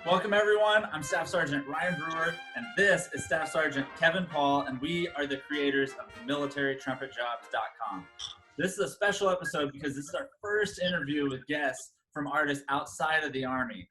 Welcome everyone, I'm Staff Sergeant Ryan Brewer, and this is Staff Sergeant Kevin Paul, and we are the creators of MilitaryTrumpetJobs.com. This is a special episode because this is our first interview with guests from artists outside of the Army.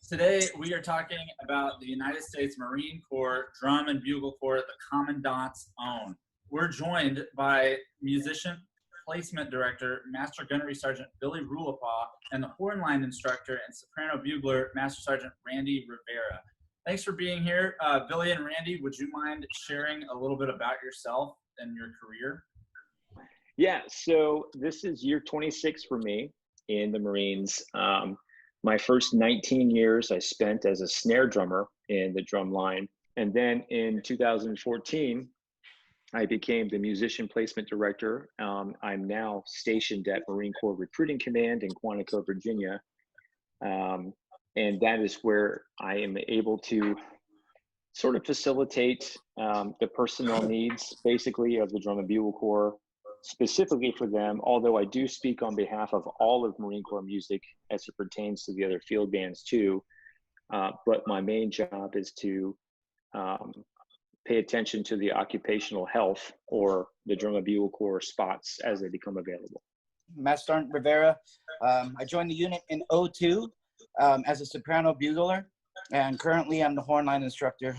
Today, we are talking about the United States Marine Corps Drum and Bugle Corps, the Commandant's own. We're joined by musician, placement director, Master Gunnery Sergeant Billy Rulapaugh, and the horn line instructor and soprano bugler, Master Sergeant Randy Rivera. Thanks for being here. Billy and Randy, would you mind sharing a little bit about yourself and your career? Yeah, so this is year 26 for me in the Marines. My first 19 years I spent as a snare drummer in the drum line. And then in 2014, I became the musician placement director. I'm now stationed at Marine Corps Recruiting Command in Quantico, Virginia. And that is where I am able to sort of facilitate the personnel needs, basically, of the Drum and Bugle Corps, specifically for them, although I do speak on behalf of all of Marine Corps music as it pertains to the other field bands too. But my main job is to pay attention to the occupational health or the Drum and Bugle Corps spots as they become available. Master Sergeant Rivera. I joined the unit in 2002 as a soprano bugler, and currently I'm the horn line instructor.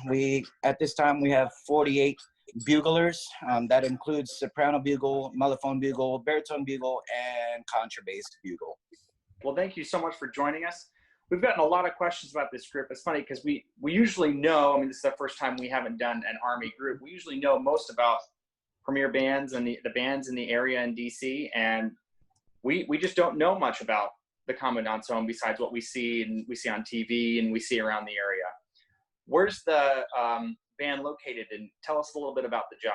At this time, we have 48 buglers. That includes soprano bugle, mellophone bugle, baritone bugle, and contrabass bugle. Well, thank you so much for joining us. We've gotten a lot of questions about this group. It's funny because we usually know, I mean, this is the first time we haven't done an Army group. We usually know most about premier bands and the bands in the area in DC, and we just don't know much about the Commandant's Own besides what we see on TV and we see around the area. Where's the band located, and tell us a little bit about the job.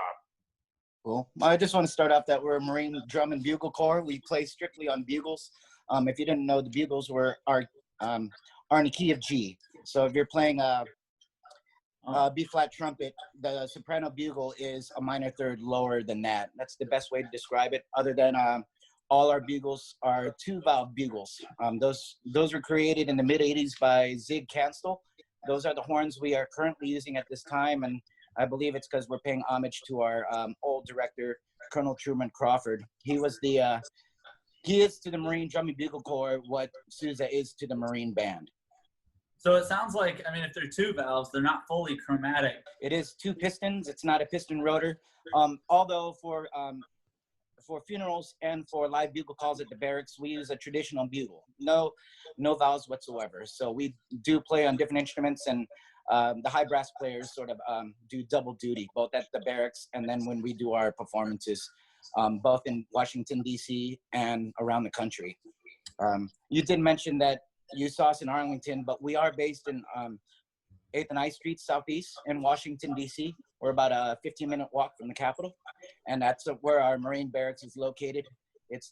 Cool. I just want to start off that we're a Marine Drum and Bugle Corps. We play strictly on bugles. If you didn't know, the bugles are in a key of G. So if you're playing a B-flat trumpet, the soprano bugle is a minor third lower than that. That's the best way to describe it, other than all our bugles are two-valve bugles. Those were created in the mid-'80s by Zig Canstel. Those are the horns we are currently using at this time, and I believe it's because we're paying homage to our old director, Colonel Truman Crawford. He is to the Marine Drum and Bugle Corps what Sousa is to the Marine Band. So it sounds like, I mean, if they're two valves, they're not fully chromatic. It is two pistons. It's not a piston rotor. Although for funerals and for live bugle calls at the barracks, we use a traditional bugle. No valves whatsoever. So we do play on different instruments, and the high brass players sort of do double duty, both at the barracks and then when we do our performances, both in Washington, D.C. and around the country. You did mention that you saw us in Arlington, but we are based in 8th and I Street Southeast in Washington, D.C. We're about a 15-minute walk from the Capitol, and that's where our Marine barracks is located. It's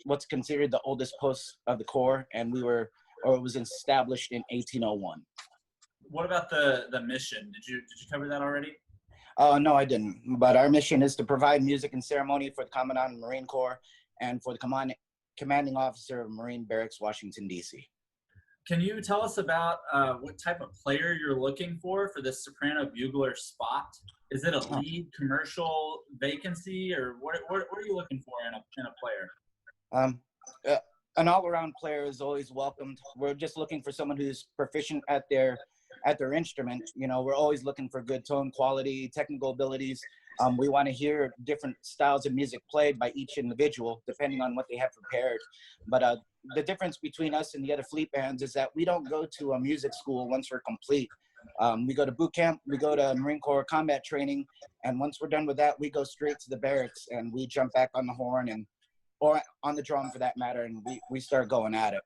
what's considered the oldest post of the Corps, and it was established in 1801. What about the mission? Did you cover that already? No, I didn't. But our mission is to provide music and ceremony for the Commandant of the Marine Corps and for the commanding officer of Marine Barracks, Washington, D.C. Can you tell us about what type of player you're looking for this soprano bugler spot? Is it a lead, commercial, vacancy, or what are you looking for in a player? An all-around player is always welcomed. We're just looking for someone who's proficient at their instrument. You know, we're always looking for good tone quality, technical abilities. We want to hear different styles of music played by each individual, depending on what they have prepared. But the difference between us and the other fleet bands is that we don't go to a music school once we're complete. We go to boot camp, we go to Marine Corps combat training, and once we're done with that, we go straight to the barracks and we jump back on the horn or on the drum for that matter, and we start going at it.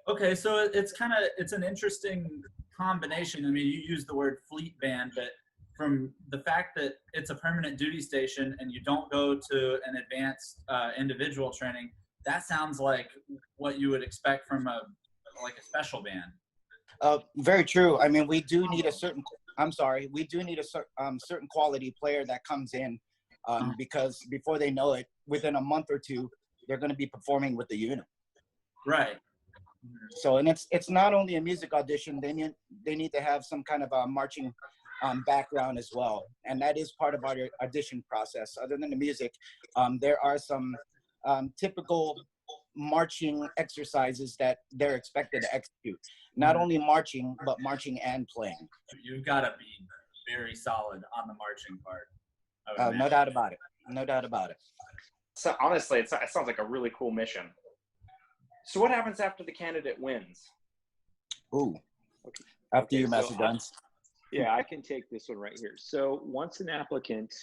Okay, so it's an interesting combination. I mean, you use the word fleet band, but from the fact that it's a permanent duty station and you don't go to an advanced individual training, that sounds like what you would expect from a special band. Very true. I mean, we do need a certain quality player that comes in because before they know it, within a month or two, they're going to be performing with the unit. Right. So, and it's not only a music audition. They need to have some kind of a marching background as well, and that is part of our audition process. Other than the music, there are some typical marching exercises that they're expected to execute. Not only marching, but marching and playing. You've got to be very solid on the marching part. No doubt about it. No doubt about it. So honestly, it sounds like a really cool mission. So what happens after the candidate wins? Ooh. After you, Master Guns. Yeah, I can take this one right here. So once an applicant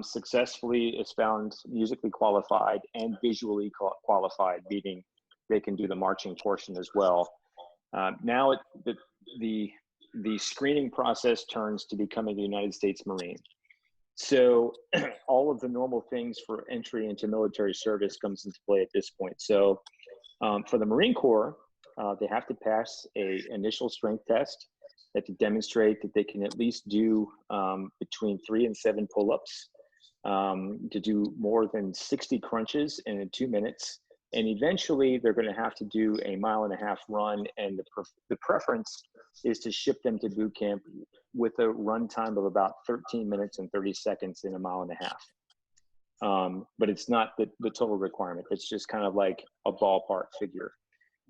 successfully is found musically qualified and visually qualified, meaning they can do the marching portion as well. Now the screening process turns to becoming a United States Marine. So all of the normal things for entry into military service comes into play at this point. So for the Marine Corps, they have to pass a initial strength test that to demonstrate that they can at least do between 3 and 7 pull-ups, to do more than 60 crunches in 2 minutes. And eventually they're going to have to do a 1.5 mile run. And the preference is to ship them to boot camp with a run time of about 13 minutes and 30 seconds in a 1.5 miles. But it's not the total requirement. It's just kind of like a ballpark figure.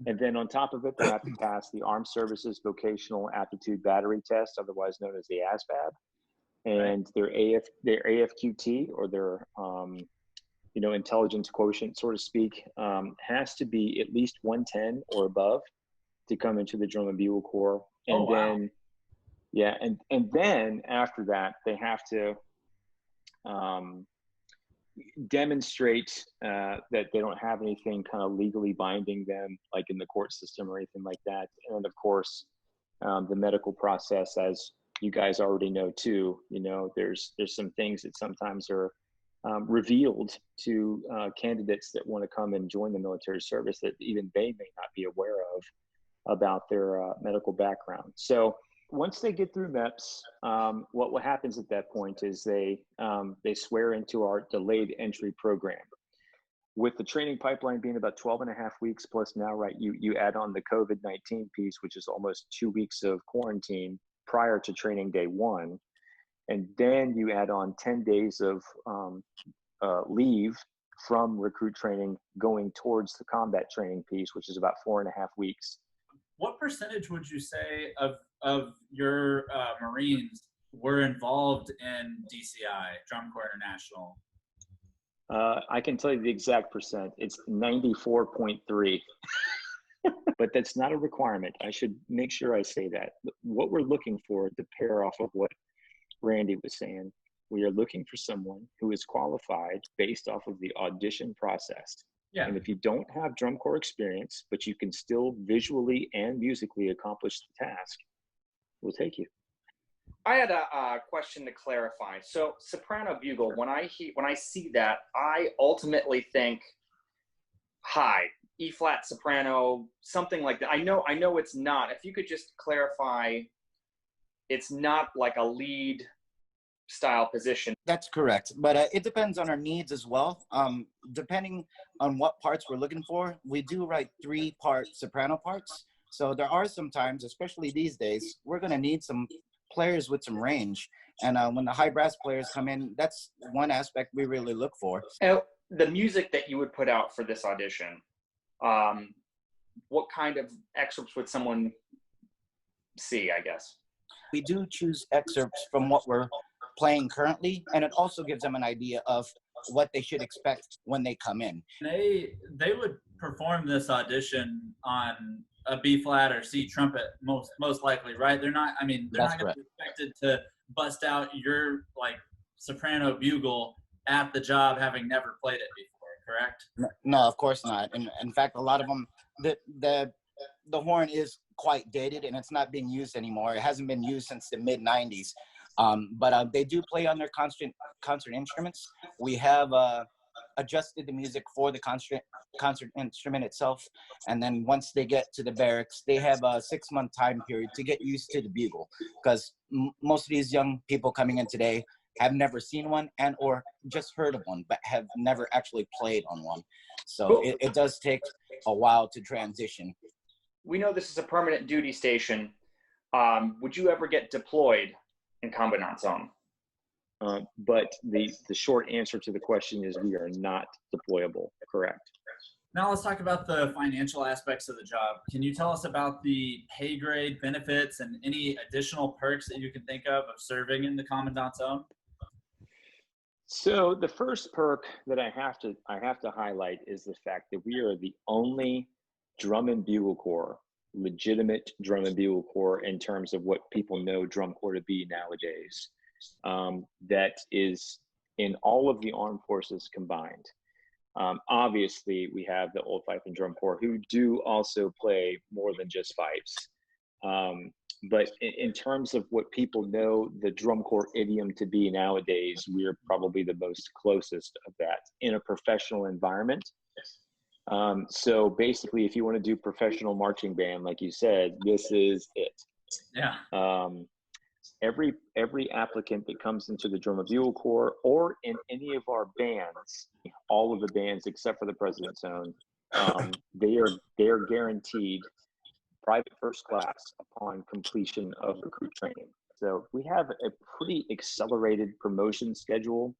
And then on top of it, they have to pass the Armed Services Vocational Aptitude Battery Test, otherwise known as the ASVAB, and their AFQT, or their intelligence quotient, so to speak, has to be at least 110 or above to come into the Drum and Bugle Corps. And then, yeah, and then after that, they have to demonstrate that they don't have anything kind of legally binding them, like in the court system or anything like that. And of course, the medical process, as you guys already know too, there's some things that sometimes are revealed to candidates that want to come and join the military service that even they may not be aware of about their medical background. So once they get through MEPS, what happens at that point is they swear into our delayed entry program. With the training pipeline being about 12.5 weeks plus now, right, you add on the COVID-19 piece, which is almost 2 weeks of quarantine prior to training day 1. And then you add on 10 days of leave from recruit training going towards the combat training piece, which is about 4.5 weeks. What percentage would you say of your Marines were involved in DCI, Drum Corps International? I can tell you the exact percent. It's 94.3. But that's not a requirement. I should make sure I say that. What we're looking for, to pair off of what Randy was saying, we are looking for someone who is qualified based off of the audition process. Yeah. And if you don't have drum corps experience, but you can still visually and musically accomplish the task, we'll take you. I had a question to clarify. So soprano bugle, when I see that, I ultimately think high, E flat soprano, something like that. I know it's not. If you could just clarify, it's not like a lead style position. That's correct, but it depends on our needs as well. Depending on what parts we're looking for, we do write 3-part soprano parts. So there are some times, especially these days, we're going to need some players with some range. And when the high brass players come in, that's one aspect we really look for. The music that you would put out for this audition, what kind of excerpts would someone see, I guess? We do choose excerpts from what we're playing currently, and it also gives them an idea of what they should expect when they come in. They would perform this audition on a B flat or C trumpet most likely, right? They're not going to be expected to bust out your like soprano bugle at the job having never played it before, correct? No, of course not. And in fact, a lot of them, the horn is quite dated and it's not being used anymore. It hasn't been used since the mid-90s. But they do play on their concert instruments. We have adjusted the music for the concert instrument itself. And then once they get to the barracks, they have a 6-month time period to get used to the bugle, because most of these young people coming in today have never seen one and or just heard of one, but have never actually played on one. So it does take a while to transition. we know this is a permanent duty station. Would you ever get deployed in Commandant Zone? But the short answer to the question is we are not deployable. Correct. Now let's talk about the financial aspects of the job. Can you tell us about the pay grade, benefits, and any additional perks that you can think of serving in the Commandant Zone? So the first perk that I have to highlight is the fact that we are the only drum and bugle corps, legitimate drum and bugle corps in terms of what people know drum corps to be nowadays. That is in all of the armed forces combined. Obviously, we have the old fife and drum corps who do also play more than just fifes. But in terms of what people know the drum corps idiom to be nowadays, we're probably the most closest of that in a professional environment. So basically, if you want to do professional marching band, like you said, this is it. Yeah. Every applicant that comes into the drum and bugle corps or in any of our bands, all of the bands except for the President's Zone, they are guaranteed private first class upon completion of recruit training. So we have a pretty accelerated promotion schedule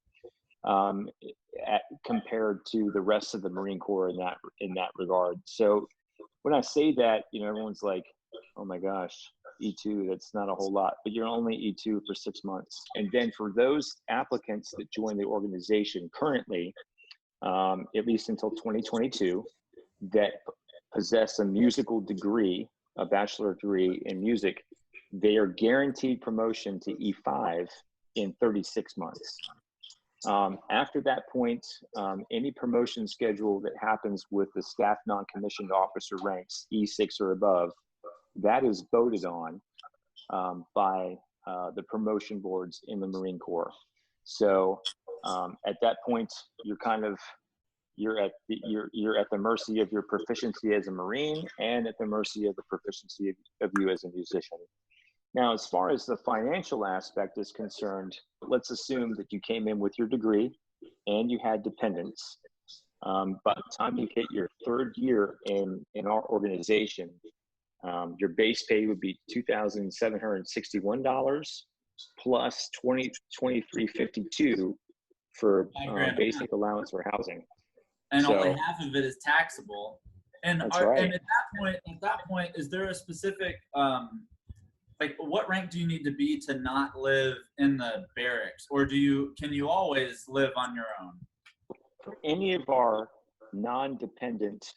compared to the rest of the Marine Corps in that regard. So when I say that, everyone's like, oh my gosh, E2, that's not a whole lot, but you're only E2 for 6 months. And then for those applicants that join the organization currently, at least until 2022, that possess a musical degree, a bachelor degree in music, they are guaranteed promotion to E5 in 36 months. After that point, any promotion schedule that happens with the staff non-commissioned officer ranks, E6 or above, that is voted on by the promotion boards in the Marine Corps. So at that point, you're at the mercy of your proficiency as a Marine and at the mercy of the proficiency of you as a musician. Now, as far as the financial aspect is concerned, let's assume that you came in with your degree and you had dependents. By the time you hit your third year in our organization, your base pay would be $2,761 plus $23.52 for basic allowance for housing. And only half of it is taxable. And that's right. And at that point, is there a specific what rank do you need to be to not live in the barracks, or can you always live on your own? For any of our non-dependent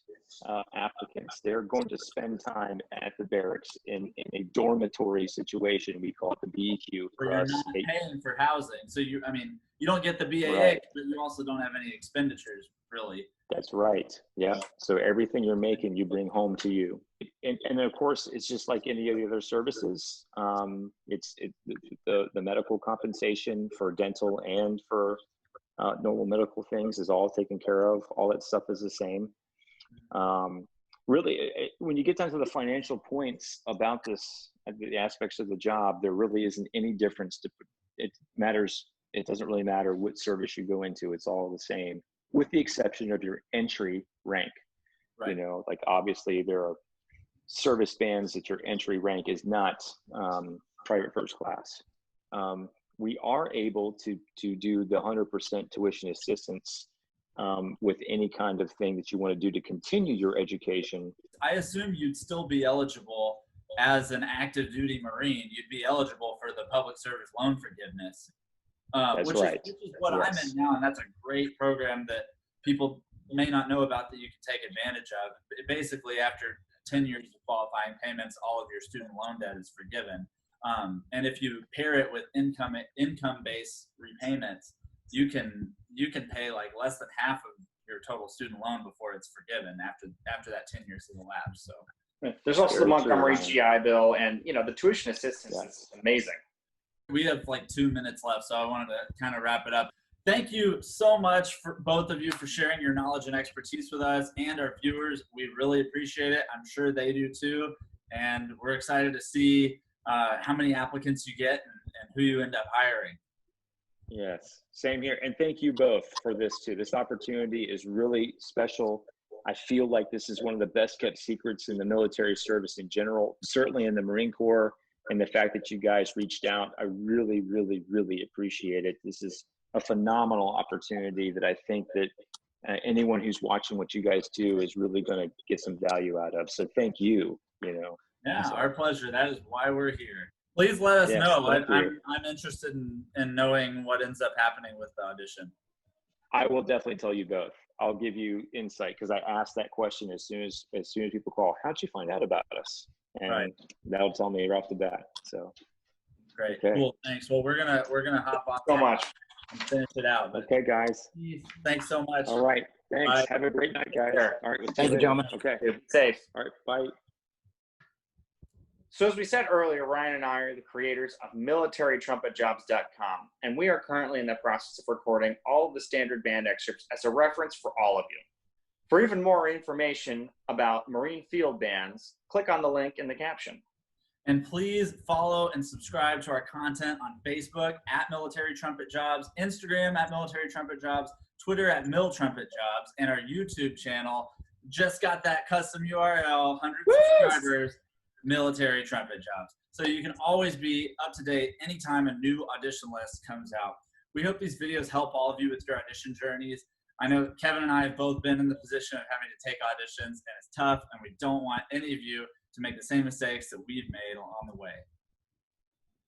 applicants, they're going to spend time at the barracks in a dormitory situation. We call it the BEQ for us. You're not paying for housing, so you don't get the BAA, right. But you also don't have any expenditures, really. That's right. Yeah. So everything you're making, you bring home to you. And of course, it's just like any of the other services. The medical compensation for dental and for normal medical things is all taken care of. All that stuff is the same. Really, when you get down to the financial points about this, the aspects of the job, there really isn't any difference. It doesn't really matter what service you go into. It's all the same, with the exception of your entry rank. Right. Like obviously there are service bands that your entry rank is not private first class. We are able to do the 100% tuition assistance with any kind of thing that you want to do to continue your education. I assume you'd still be eligible as an active duty Marine. You'd be eligible for the public service loan forgiveness. That's right. Which is what I'm in now, and that's a great program that people may not know about that you can take advantage of. Basically, after 10 years of qualifying payments, all of your student loan debt is forgiven. And if you pair it with income-based repayments, you can pay like less than half of your total student loan before it's forgiven after that 10 years has elapsed. So there's also the Montgomery GI Bill, and the tuition assistance is amazing. We have like 2 minutes left, so I wanted to kind of wrap it up. Thank you so much for both of you for sharing your knowledge and expertise with us and our viewers. We really appreciate it. I'm sure they do too. And we're excited to see how many applicants you get and who you end up hiring. Yes, same here. And thank you both for this too. This opportunity is really special I feel like this is one of the best kept secrets in the military service in general, certainly in the Marine Corps. And the fact that you guys reached out, I really, really, really appreciate it. This is a phenomenal opportunity that I think that anyone who's watching what you guys do is really going to get some value out of. So thank you, Yeah, So, our pleasure. That is why we're here. Please let us yes, know. thank you. I'm interested in knowing what ends up happening with the audition. I will definitely tell you both. I'll give you insight because I asked that question as soon as people call. How'd you find out about us? And Right. that'll tell me right off the bat. So Great. Okay. Cool. Thanks. Well, we're gonna hop off So much. and finish it out. But okay, guys. thanks so much. All right. Thanks. Bye. Have a great night, guys. Sure. All right. We'll see Thank you, later. gentlemen. Okay. Be safe. All right. Bye. So as we said earlier, Ryan and I are the creators of MilitaryTrumpetJobs.com, and we are currently in the process of recording all of the standard band excerpts as a reference for all of you. For even more information about Marine field bands, click on the link in the caption. And please follow and subscribe to our content on Facebook at Military Trumpet Jobs, Instagram at Military Trumpet Jobs, Twitter at Mil Trumpet Jobs, and our YouTube channel. Just got that custom URL, 100 subscribers, Military Trumpet Jobs. So you can always be up to date anytime a new audition list comes out. We hope these videos help all of you with your audition journeys. I know Kevin and I have both been in the position of having to take auditions, and it's tough, and we don't want any of you to make the same mistakes that we've made on the way.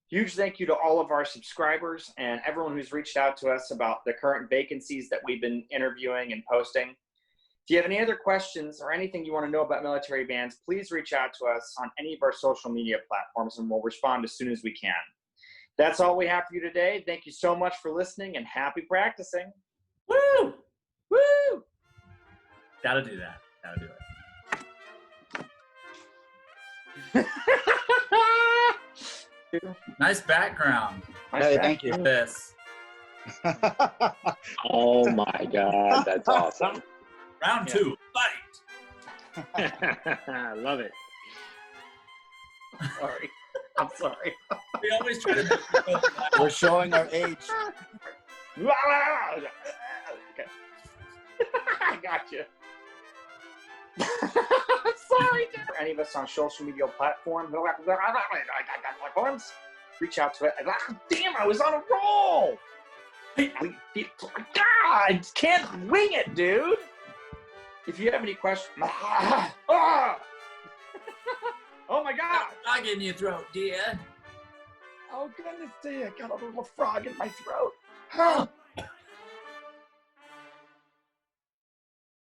Huge thank you to all of our subscribers and everyone who's reached out to us about the current vacancies that we've been interviewing and posting. If you have any other questions or anything you want to know about military bands, please reach out to us on any of our social media platforms and we'll respond as soon as we can. That's all we have for you today. Thank you so much for listening and happy practicing. Woo! Woo! Gotta do that. Gotta do it. Nice background. Hey, thank you. This. Oh my God. That's awesome. Round Yeah. 2. Fight. I love it. Sorry. I'm sorry. We always try to make people laugh. We're showing our age. Okay. I got you. Sorry. For any of us on social media platforms, reach out to it. Damn, I was on a roll. God, I can't wing it, dude. If you have any questions, oh my God. Frog in your throat, dear. Oh goodness, dear, I got a little frog in my throat.